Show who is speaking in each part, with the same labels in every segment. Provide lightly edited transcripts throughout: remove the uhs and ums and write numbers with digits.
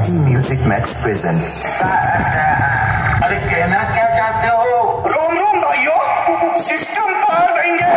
Speaker 1: MT Music Max present।
Speaker 2: अरे कहना क्या चाहते हो?
Speaker 3: रोम रोम भाइयों, सिस्टम फाड़ देंगे।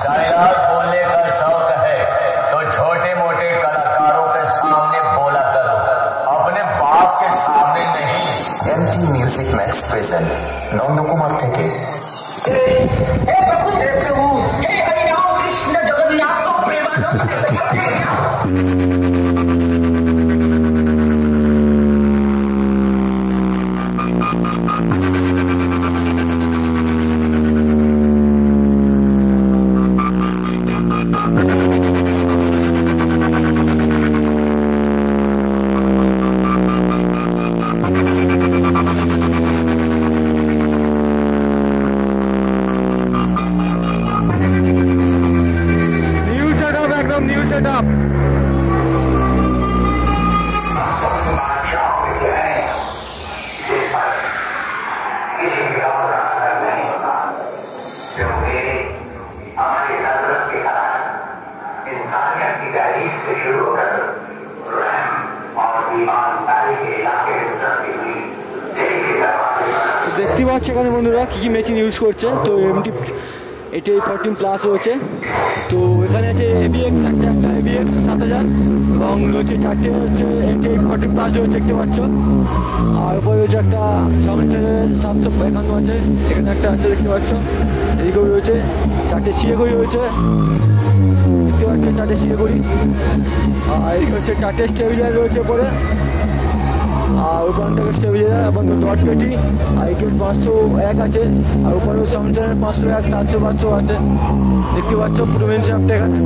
Speaker 2: शायद बोलने का शौक है तो छोटे मोटे कलाकारों के सामने बोला करो, अपने बाप के सामने नहीं।
Speaker 1: MT Music Max present Nandakumar থেকে।
Speaker 3: हे प्रभु, हे प्रभु, हे हरिनाम कृष्ण जगन्नाथ को प्रेमानंद।
Speaker 4: New setup.
Speaker 2: हमारी जरूरत के साथ इंसानियत की तहरीक से शुरू होकर रहम और ईमानदारी के इलाके में उतरती हुई दिल के दरवाजे।
Speaker 4: দেখতে পাচ্ছ এখানে বন্ধুরা কি কি মেশিন ইউজ করছে। তো এমটি এটি 14 প্লাস রয়েছে। তো এখানে আছে ABX আছে, একটা ABX 7000 এবং রয়েছে চারটে হচ্ছে এটি 14 প্লাস রয়েছে দেখতে পাচ্ছ। আর উপরে রয়েছে একটা সামনে 751 আছে, এখানে একটা আছে দেখতে পাচ্ছ। এদিকেও রয়েছে চারটে শিয়াগুড়ি রয়েছে দেখতে পাচ্ছ, চারটে শিয়াগুড়ি। আর এদিকে হচ্ছে চারটে স্টেবিলাইজার রয়েছে উপরে, আর ওখান থেকে স্টেবিলাইজার এবং ডট পেটি। আর এখানে 501 আছে, আর উপরেও স্যামসাংয়ের 501 700 500 আছে দেখতে পাচ্ছ পুরো মেন শ্যাফটটা এখানে।